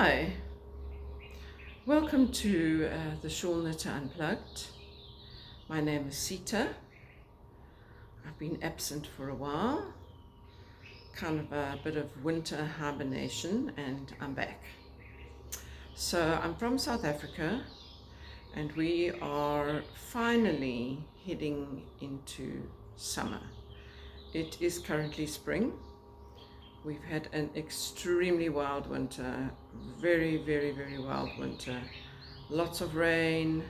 Hi, welcome to the Shawl Knitter Unplugged. My name is Sita. I've been absent for a while, kind of a bit of winter hibernation, and I'm back. So I'm from South Africa, and we are finally heading into summer. It is currently spring. We've had an extremely wild winter, very wild winter. Lots of rain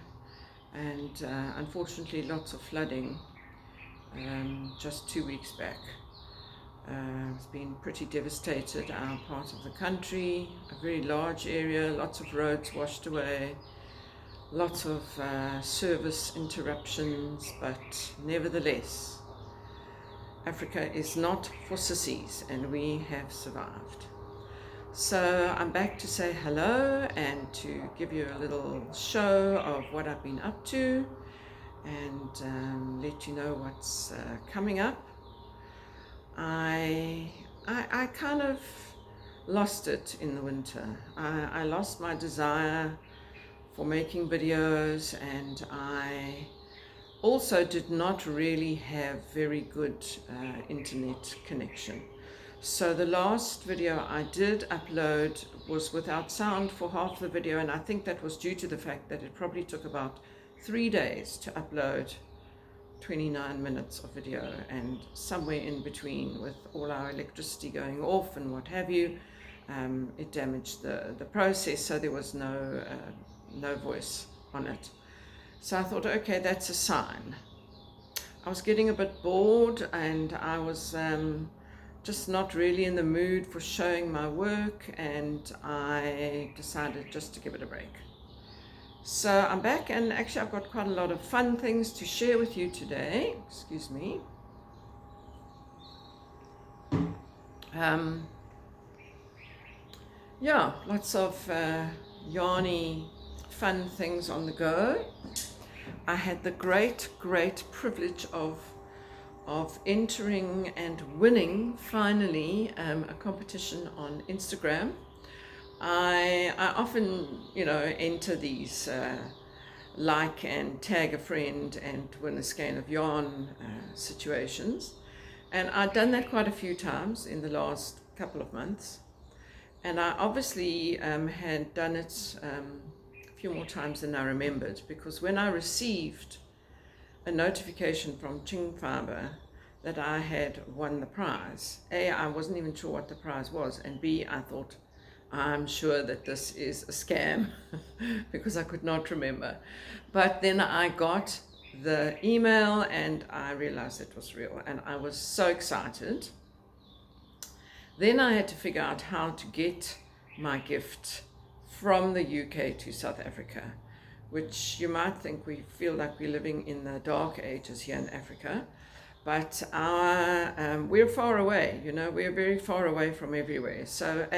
and unfortunately lots of flooding just 2 weeks back. It's been pretty devastated, our part of the country, a very large area, lots of roads washed away, lots of service interruptions, but nevertheless, Africa is not for sissies, and we have survived. So I'm back to say hello and to give you a little show of what I've been up to and let you know what's coming up. I kind of lost it in the winter. I lost my desire for making videos, and I also did not really have very good internet connection. So the last video I did upload was without sound for half the video, and I think that was due to the fact that it probably took about 3 days to upload 29 minutes of video, and somewhere in between, with all our electricity going off and what have you, it damaged the process, so there was no voice on it. So I thought, okay, that's a sign. I was getting a bit bored, and I was just not really in the mood for showing my work, and I decided just to give it a break. So I'm back, and actually I've got quite a lot of fun things to share with you today. Excuse me. Yeah, lots of yarny fun things on the go. I had the great privilege of entering and winning finally a competition on Instagram. I often, enter these like and tag a friend and win a skein of yarn situations, and I've done that quite a few times in the last couple of months, and I obviously had done it a few more times than I remembered, because when I received a notification from Ching that I had won the prize, A, I wasn't even sure what the prize was, and B, I thought, I'm sure that this is a scam because I could not remember. But then I got the email and I realized it was real, and I was so excited. Then I had to figure out how to get my gift from the UK to South Africa, which you might think we feel like we're living in the dark ages here in Africa, but we're far away, we're very far away from everywhere. So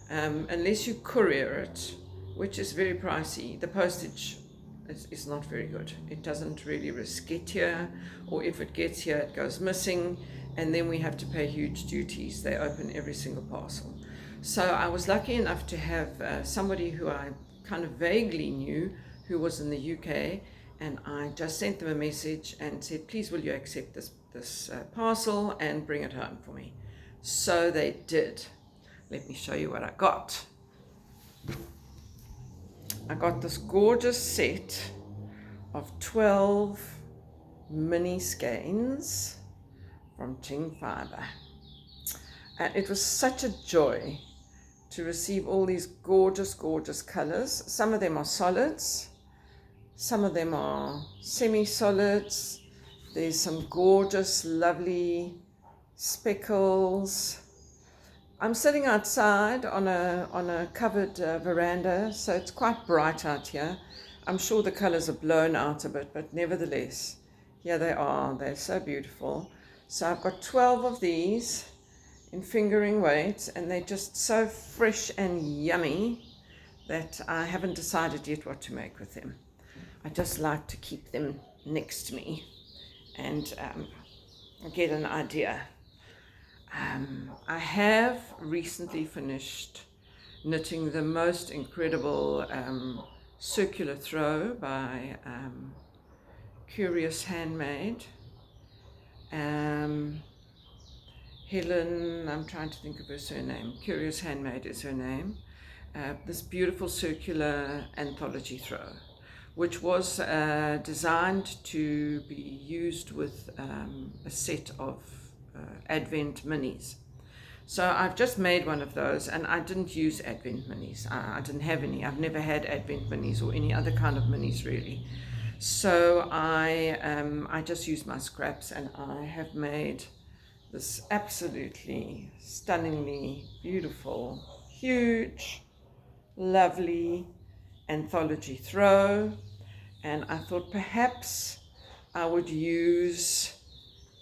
unless you courier it, which is very pricey, the postage is not very good. It doesn't really risk get here, or if it gets here, it goes missing, and then we have to pay huge duties. They open every single parcel. So I was lucky enough to have somebody who I kind of vaguely knew who was in the UK, and I just sent them a message and said, please will you accept this parcel and bring it home for me. So they did. Let me show you what I got. I got this gorgeous set of 12 mini skeins from Ching Fiber. And it was such a joy to receive all these gorgeous colors. Some of them are solids, some of them are semi-solids. There's some gorgeous, lovely speckles. I'm sitting outside on a covered veranda, so it's quite bright out here. I'm sure the colors are blown out a bit, but nevertheless, here they are. They're so beautiful. So I've got 12 of these in fingering weight, and they're just so fresh and yummy that I haven't decided yet what to make with them. I just like to keep them next to me and get an idea. I have recently finished knitting the most incredible circular throw by Curious Handmade. Helen, I'm trying to think of her surname. Curious Handmade is her name. This beautiful circular anthology throw, which was designed to be used with a set of Advent minis. So I've just made one of those, and I didn't use Advent minis. I didn't have any. I've never had Advent minis or any other kind of minis really. So I just used my scraps, and I have made this absolutely stunningly beautiful, huge, lovely anthology throw. And I thought perhaps I would use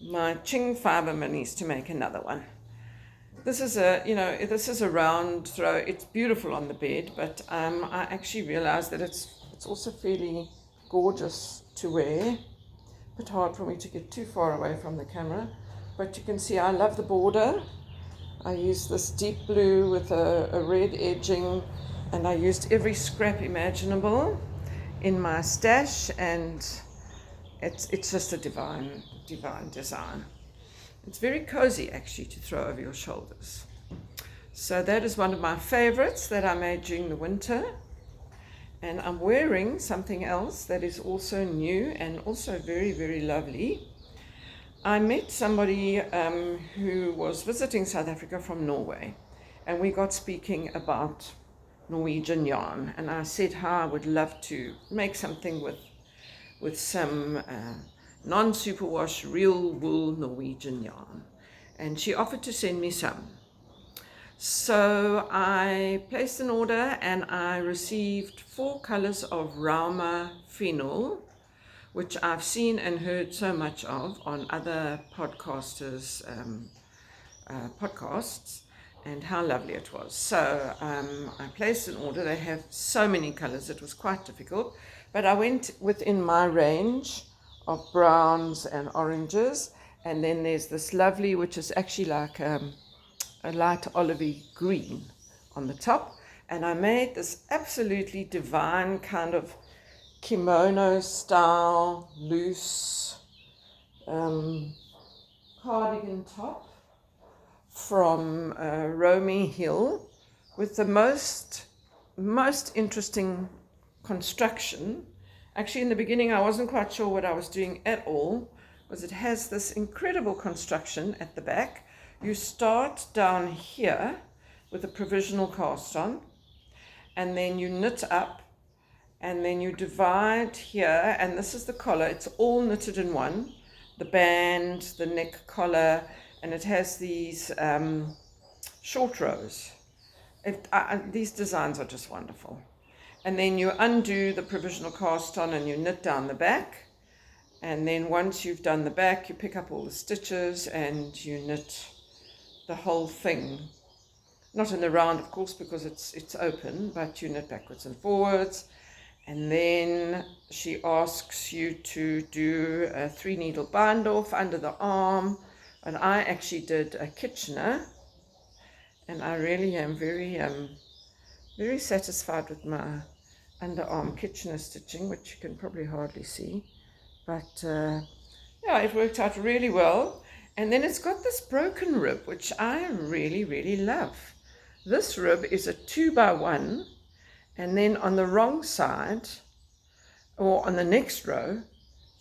my Ching fiber minis to make another one. This is a round throw. It's beautiful on the bed, but I actually realized that it's also fairly gorgeous to wear. A bit hard for me to get too far away from the camera, but you can see I love the border. I used this deep blue with a red edging, and I used every scrap imaginable in my stash, and it's just a divine design. It's very cozy actually to throw over your shoulders. So that is one of my favorites that I made during the winter. And I'm wearing something else that is also new and also very, very lovely. I met somebody who was visiting South Africa from Norway, and we got speaking about Norwegian yarn, and I said how I would love to make something with some non-superwash real wool Norwegian yarn, and she offered to send me some. So I placed an order, and I received 4 colors of Rauma Phenol, which I've seen and heard so much of on other podcasters' podcasts, and how lovely it was. So I placed an order. They have so many colors, it was quite difficult, but I went within my range of browns and oranges, and then there's this lovely, which is actually like a light olivey green on the top, and I made this absolutely divine kind of kimono style loose cardigan top from Romy Hill, with the most interesting construction. Actually, in the beginning I wasn't quite sure what I was doing at all, because it has this incredible construction at the back. You start down here with a provisional cast on, and then you knit up, and then you divide here, and this is the collar. It's all knitted in one, the band, the neck collar, and it has these short rows. These designs are just wonderful. And then you undo the provisional cast on and you knit down the back, and then once you've done the back, you pick up all the stitches and you knit the whole thing, not in a round of course because it's open, but you knit backwards and forwards. And then she asks you to do a 3-needle bind off under the arm, and I actually did a Kitchener, and I really am very satisfied with my underarm Kitchener stitching, which you can probably hardly see, but yeah, it worked out really well. And then it's got this broken rib, which I really love. This rib is a 2x1, and then on the wrong side, or on the next row,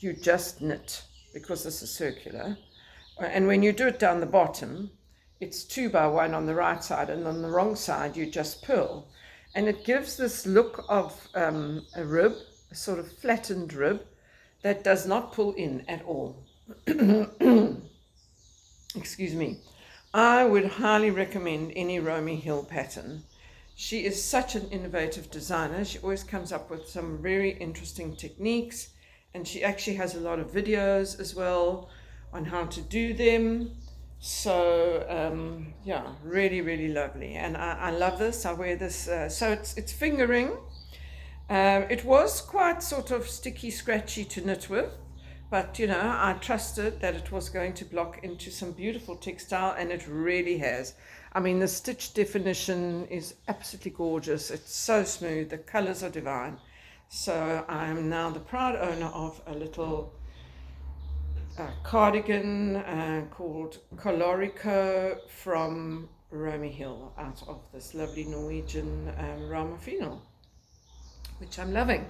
you just knit, because this is circular. And when you do it down the bottom, it's 2x1 on the right side, and on the wrong side, you just purl. And it gives this look of a rib, a sort of flattened rib, that does not pull in at all. Excuse me. I would highly recommend any Romy Hill pattern. She is such an innovative designer. She always comes up with some very interesting techniques, and she actually has a lot of videos as well on how to do them. So yeah, really lovely, and I love this. I wear this, so it's fingering. It was quite sort of sticky, scratchy to knit with, But you know, I trusted that it was going to block into some beautiful textile, and it really has. I mean, the stitch definition is absolutely gorgeous. It's so smooth. The colors are divine. So I'm now the proud owner of a little cardigan called Colorico from Romy Hill, out of this lovely Norwegian Ramafino, which I'm loving.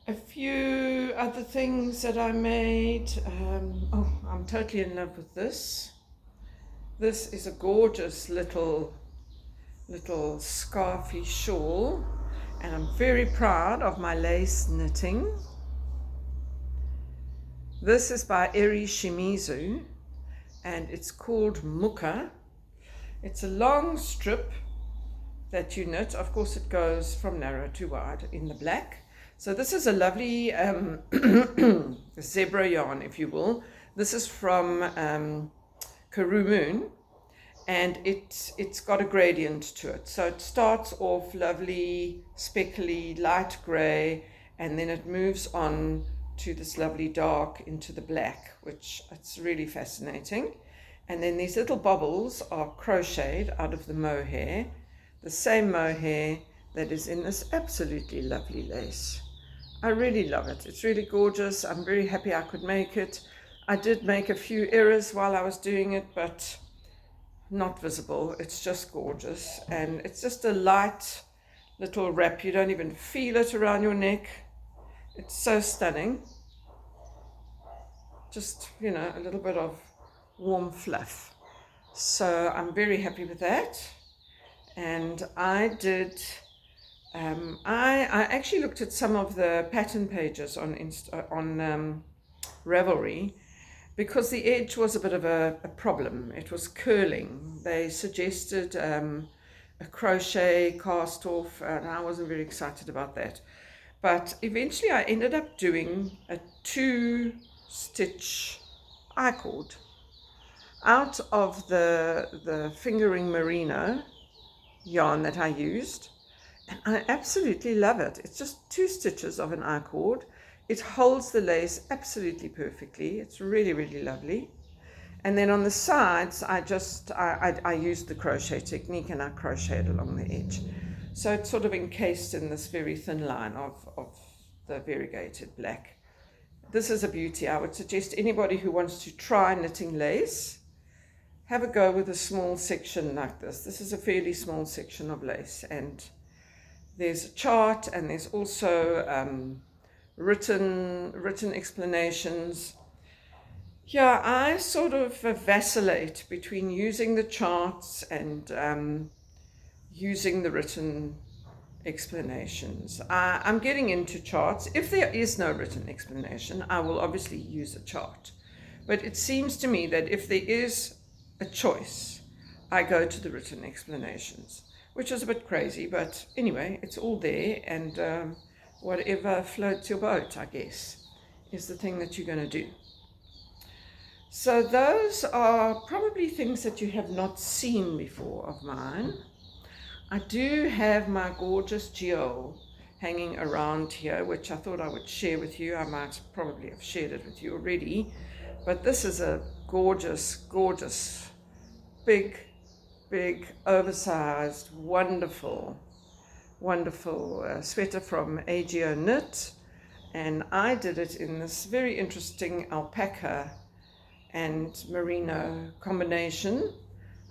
A few other things that I made. I'm totally in love with this. This is a gorgeous little scarfy shawl, and I'm very proud of my lace knitting. This is by Eri Shimizu, and it's called Muka. It's a long strip that you knit. Of course, it goes from narrow to wide in the black. So this is a lovely zebra yarn, if you will. This is from Karoo Moon, and it's got a gradient to it. So it starts off lovely, speckly, light grey, and then it moves on to this lovely dark into the black, which it's really fascinating. And then these little bubbles are crocheted out of the mohair, the same mohair that is in this absolutely lovely lace. I really love it. It's really gorgeous. I'm very happy I could make it. I did make a few errors while I was doing it, but not visible. It's just gorgeous, and it's just a light little wrap. You don't even feel it around your neck. It's so stunning. Just, you know, a little bit of warm fluff. So I'm very happy with that. And I did, I actually looked at some of the pattern pages on Ravelry, because the edge was a bit of a problem. It was curling. They suggested a crochet cast off, and I wasn't very excited about that. But eventually I ended up doing a 2-stitch I-cord out of the fingering merino yarn that I used, and I absolutely love it. It's just 2 stitches of an I-cord. It holds the lace absolutely perfectly. It's really, really lovely. And then on the sides, I used the crochet technique, and I crocheted along the edge. So it's sort of encased in this very thin line of the variegated black. This is a beauty. I would suggest anybody who wants to try knitting lace, have a go with a small section like this. This is a fairly small section of lace, and there's a chart, and there's also written explanations. Yeah, I sort of vacillate between using the charts and using the written explanations. I'm getting into charts. If there is no written explanation, I will obviously use a chart. But it seems to me that if there is a choice, I go to the written explanations, which is a bit crazy, but anyway, it's all there, and whatever floats your boat, I guess, is the thing that you're going to do. So those are probably things that you have not seen before of mine. I do have my gorgeous geode hanging around here, which I thought I would share with you. I might probably have shared it with you already, but this is a gorgeous, gorgeous, big, oversized, wonderful sweater from AGO Knit, and I did it in this very interesting alpaca and merino combination.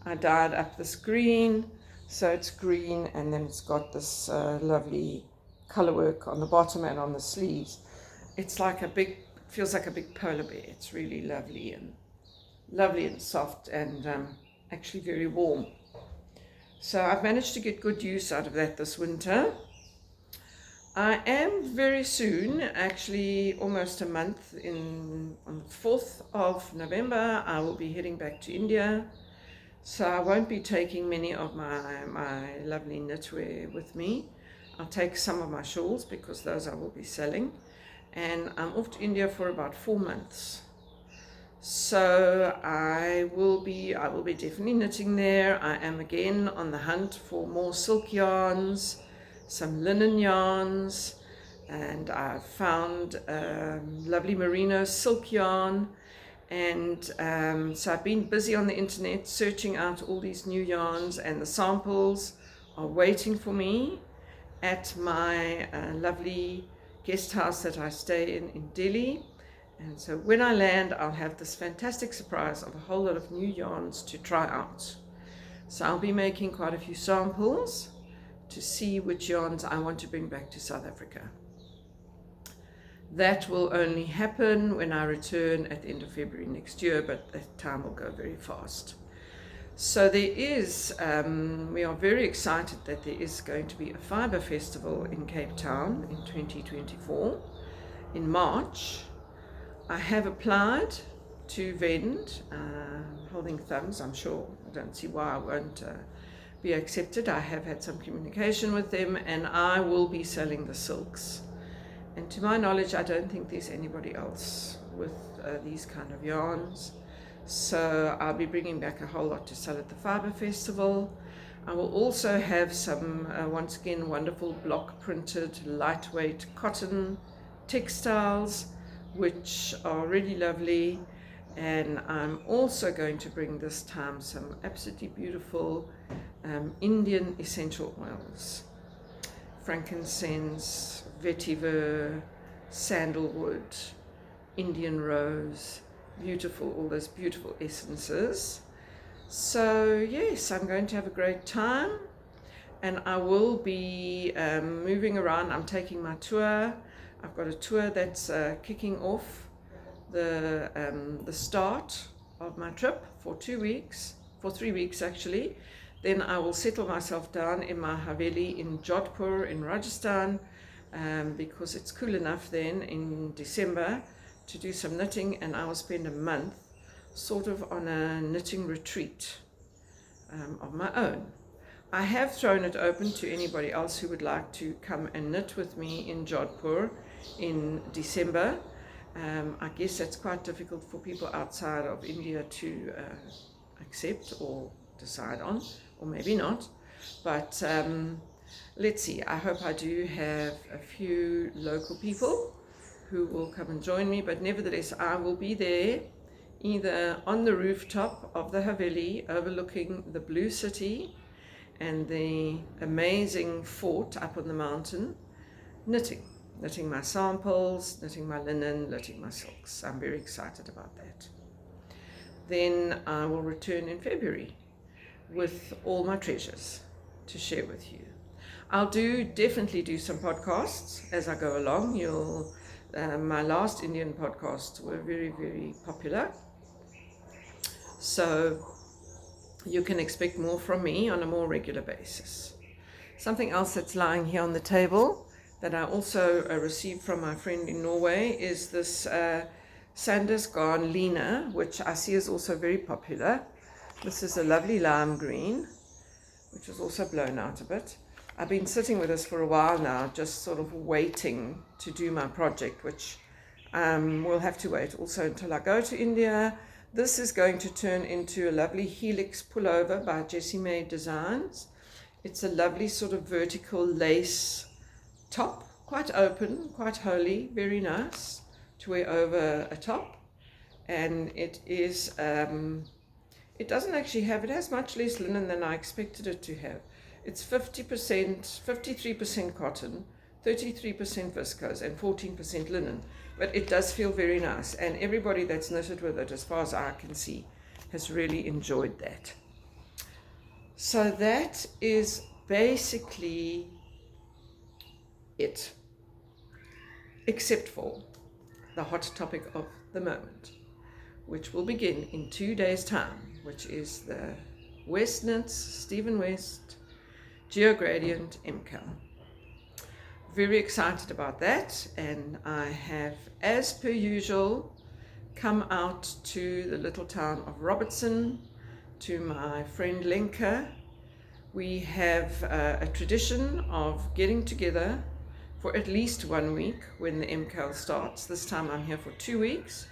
I dyed up this green, so it's green, and then it's got this lovely color work on the bottom and on the sleeves. It's like feels like a big polar bear. It's really lovely and soft, and actually very warm. So I've managed to get good use out of that this winter. I am very soon, actually almost a month, on the 4th of November, I will be heading back to India. So I won't be taking many of my lovely knitwear with me. I'll take some of my shawls, because those I will be selling. And I'm off to India for about 4 months. So I will be definitely knitting there. I am again on the hunt for more silk yarns, some linen yarns, and I've found lovely merino silk yarn, and so I've been busy on the internet searching out all these new yarns, and the samples are waiting for me at my lovely guest house that I stay in Delhi. And so when I land, I'll have this fantastic surprise of a whole lot of new yarns to try out. So I'll be making quite a few samples to see which yarns I want to bring back to South Africa. That will only happen when I return at the end of February next year, but that time will go very fast. So there is, we are very excited that there is going to be a fibre festival in Cape Town in 2024, in March. I have applied to vend, holding thumbs. I'm sure, I don't see why I won't be accepted. I have had some communication with them, and I will be selling the silks. And to my knowledge, I don't think there's anybody else with these kind of yarns. So I'll be bringing back a whole lot to sell at the Fibre Festival. I will also have some, once again, wonderful block printed, lightweight cotton textiles, which are really lovely. And I'm also going to bring this time some absolutely beautiful Indian essential oils. Frankincense, vetiver, sandalwood, Indian rose, beautiful, all those beautiful essences. So yes, I'm going to have a great time, and I will be moving around. I'm taking my tour. I've got a tour that's kicking off the start of my trip for 2 weeks, for 3 weeks actually. Then I will settle myself down in my Haveli in Jodhpur in Rajasthan, because it's cool enough then in December to do some knitting, and I will spend a month sort of on a knitting retreat of my own. I have thrown it open to anybody else who would like to come and knit with me in Jodhpur in December. I guess that's quite difficult for people outside of India to accept or decide on, or maybe not. But let's see, I hope I do have a few local people who will come and join me, but nevertheless I will be there either on the rooftop of the Haveli overlooking the blue city and the amazing fort up on the mountain, knitting my samples, knitting my linen, knitting my silks. I'm very excited about that. Then I will return in February with all my treasures to share with you. I'll definitely do some podcasts as I go along. My last Indian podcasts were very, very popular. So you can expect more from me on a more regular basis. Something else that's lying here on the table that I also received from my friend in Norway is this Sanders Garn Lena, which I see is also very popular. This is a lovely lime green, which is also blown out a bit. I've been sitting with this for a while now, just sort of waiting to do my project, which will have to wait also until I go to India. This is going to turn into a lovely Helix pullover by Jessie May Designs. It's a lovely sort of vertical lace top, quite open, quite holey, very nice to wear over a top. And it is, it doesn't actually have, it has much less linen than I expected it to have. It's 53% cotton, 33% viscose, and 14% linen. But it does feel very nice, and everybody that's knitted with it, as far as I can see, has really enjoyed that. So that is basically it, except for the hot topic of the moment, which will begin in 2 days' time, which is the West Knits, Stephen West, Geogradient MKAL. Very excited about that, and I have, as per usual, come out to the little town of Robertson to my friend Lenka. We have a tradition of getting together for at least 1 week when the MKAL starts. This time I'm here for 2 weeks,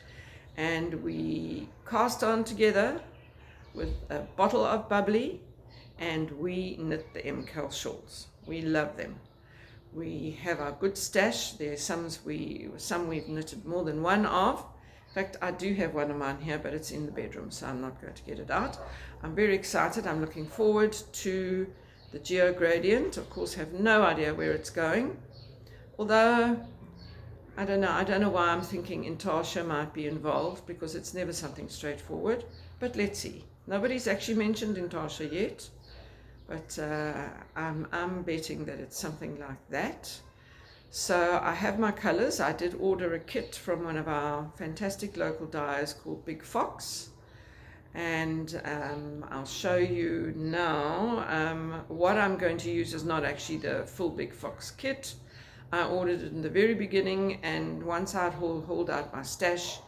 and we cast on together with a bottle of bubbly, and we knit the MKAL shawls. We love them. We have our good stash. There's some we've knitted more than one of. In fact, I do have one of mine here, but it's in the bedroom, so I'm not going to get it out. I'm very excited. I'm looking forward to the Geo Gradient. Of course, have no idea where it's going. Although, I don't know why I'm thinking Intasha might be involved, because it's never something straightforward. But let's see. Nobody's actually mentioned Intasha yet, but I'm betting that it's something like that. So I have my colors. I did order a kit from one of our fantastic local dyers called Big Fox, and I'll show you now. What I'm going to use is not actually the full Big Fox kit. I ordered it in the very beginning, and once I'd hauled out my stash,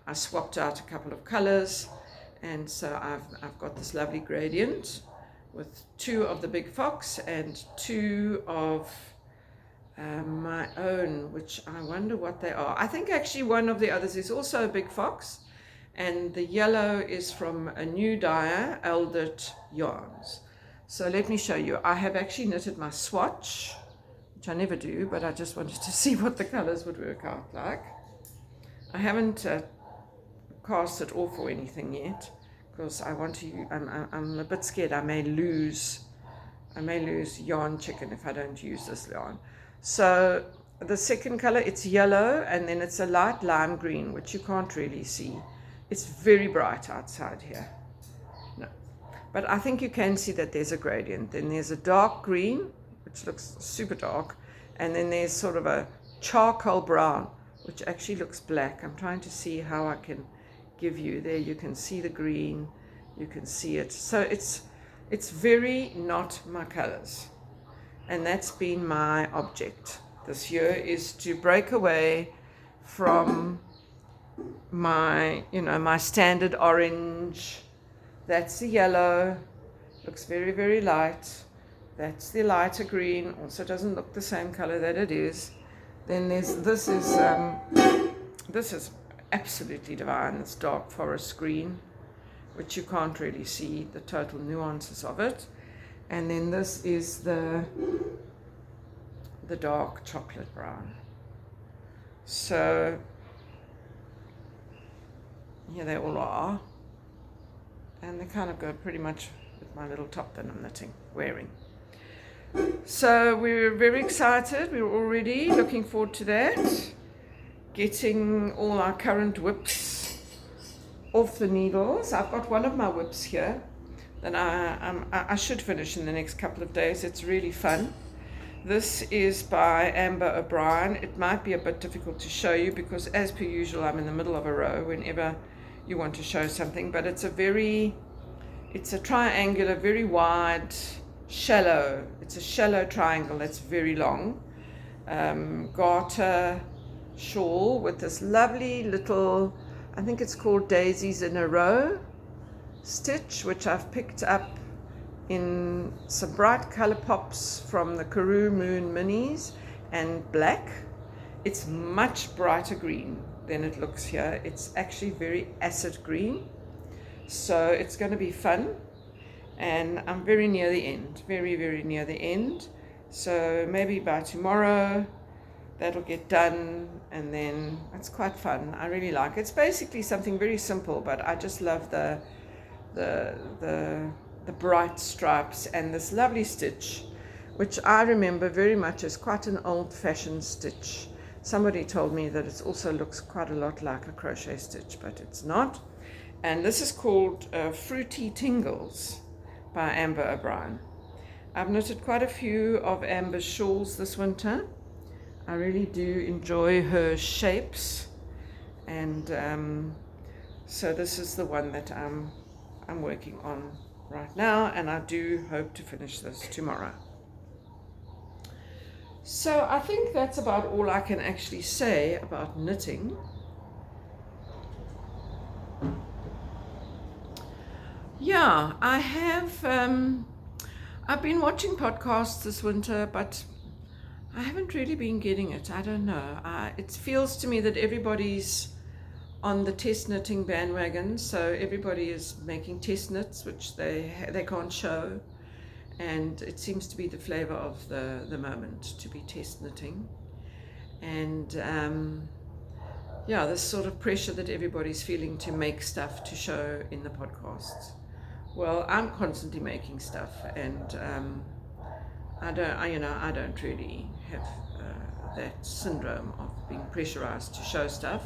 I swapped out a couple of colors, and so I've got this lovely gradient with 2 of the Big Fox and 2 of my own, which I wonder what they are. I think actually one of the others is also a Big Fox, and the yellow is from a new dyer, Eldert Yarns. So let me show you. I have actually knitted my swatch, which I never do, but I just wanted to see what the colors would work out like. I haven't cast it off or anything yet, because I want to. I'm a bit scared I may lose yarn chicken if I don't use this yarn. So the second color, it's yellow, and then it's a light lime green, which you can't really see. It's very bright outside here. No, but I think you can see that there's a gradient. Then there's a dark green, which looks super dark, and then there's sort of a charcoal brown, which actually looks black. I'm trying to see how I can give you. There you can see the green, you can see it. So it's very not my colors, and that's been my object this year, is to break away from my standard orange. That's the yellow, looks very, very light. That's the lighter green, also doesn't look the same color that it is. Then this is absolutely divine, this dark forest green, which you can't really see the total nuances of it. And then this is the dark chocolate brown. So here they all are, and they kind of go pretty much with my little top that I'm wearing. So we're very excited. We're already looking forward to that, getting all our current whips off the needles. I've got one of my whips here that I should finish in the next couple of days. It's really fun. This is by Amber O'Brien. It might be a bit difficult to show you because, as per usual, I'm in the middle of a row whenever you want to show something, but it's a triangular, very wide, shallow. It's a shallow triangle that's very long. Garter shawl with this lovely little, I think it's called Daisies in a Row stitch, which I've picked up in some bright color pops from the Karoo Moon minis and black. It's much brighter green than it looks here. It's actually very acid green, so it's going to be fun. And I'm very near the end, very, very near the end. So maybe by tomorrow that'll get done, and then it's quite fun. I really like it. It's basically something very simple, but I just love the bright stripes and this lovely stitch, which I remember very much as quite an old-fashioned stitch. Somebody told me that it also looks quite a lot like a crochet stitch, but it's not. And this is called Fruity Tingles by Amber O'Brien. I've knitted quite a few of Amber's shawls this winter. I really do enjoy her shapes, and so this is the one that I'm working on right now, and I do hope to finish this tomorrow. So I think that's about all I can actually say about knitting. Yeah, I have, I've been watching podcasts this winter, but I haven't really been getting it. I don't know. It feels to me that everybody's on the test knitting bandwagon, so everybody is making test knits, which they can't show. and it seems to be the flavor of the moment, to be test knitting. And yeah, this sort of pressure that everybody's feeling to make stuff to show in the podcasts. Well, I'm constantly making stuff, and I don't really have that syndrome of being pressurized to show stuff.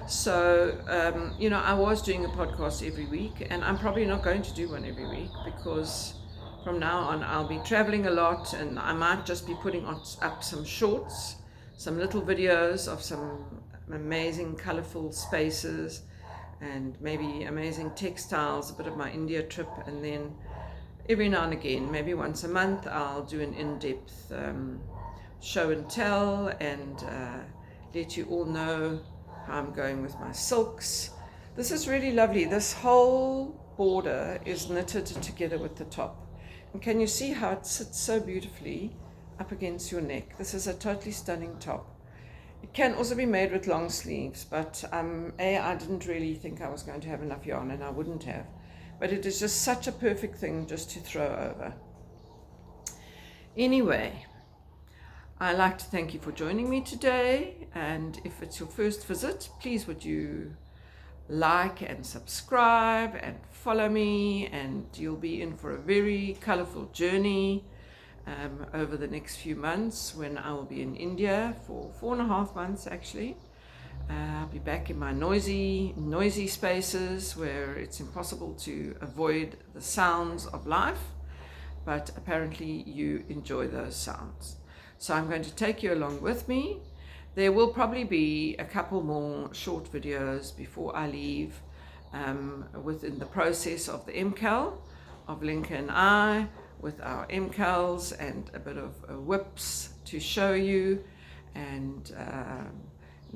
So, I was doing a podcast every week, and I'm probably not going to do one every week, because from now on I'll be traveling a lot, and I might just be putting up some shorts, some little videos of some amazing colorful spaces, and maybe amazing textiles, a bit of my India trip, and then every now and again, maybe once a month, I'll do an in-depth show and tell, and let you all know how I'm going with my silks. This is really lovely. This whole border is knitted together with the top. And can you see how it sits so beautifully up against your neck? This is a totally stunning top. It can also be made with long sleeves, but I didn't really think I was going to have enough yarn, and I wouldn't have. But it is just such a perfect thing just to throw over. Anyway, I'd like to thank you for joining me today, and if it's your first visit, please would you like and subscribe and follow me, and you'll be in for a very colorful journey over the next few months, when I will be in India for 4.5 months actually. I'll be back in my noisy spaces where it's impossible to avoid the sounds of life, but apparently you enjoy those sounds. So I'm going to take you along with me. There will probably be a couple more short videos before I leave, within the process of the MKAL, of Linka and I, with our MKALs, and a bit of whips to show you, and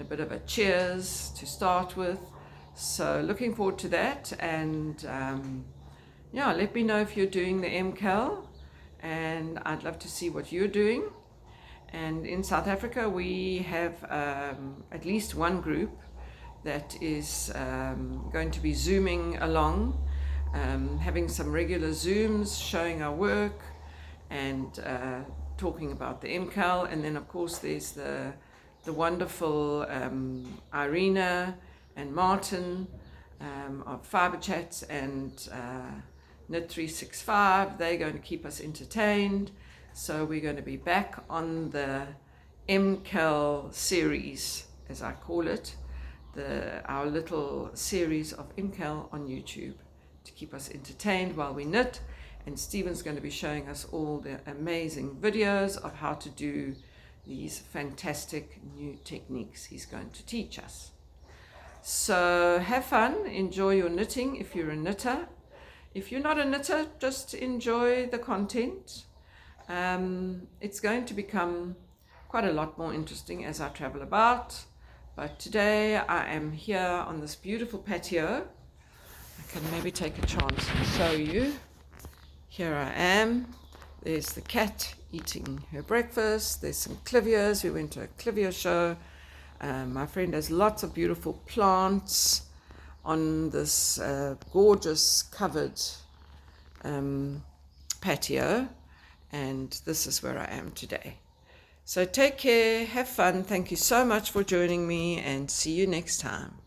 a bit of a cheers to start with. So looking forward to that, and yeah, let me know if you're doing the MKAL, and I'd love to see what you're doing. And in South Africa we have at least one group that is going to be zooming along, having some regular zooms, showing our work, and talking about the MKAL. And then of course there's the wonderful Irina and Martin of Fiber Chats and Knit 365. They're going to keep us entertained. So we're going to be back on the MKAL series, as I call it, our little series of MKAL on YouTube, to keep us entertained while we knit. And Stephen's going to be showing us all the amazing videos of how to do these fantastic new techniques he's going to teach us. So have fun, enjoy your knitting if you're a knitter. If you're not a knitter, just enjoy the content. It's going to become quite a lot more interesting as I travel about, but today I am here on this beautiful patio. I can maybe take a chance and show you. Here I am. There's the cat eating her breakfast. There's some clivias. We went to a clivia show. My friend has lots of beautiful plants on this gorgeous covered patio. And this is where I am today. So take care, have fun. Thank you so much for joining me, and see you next time.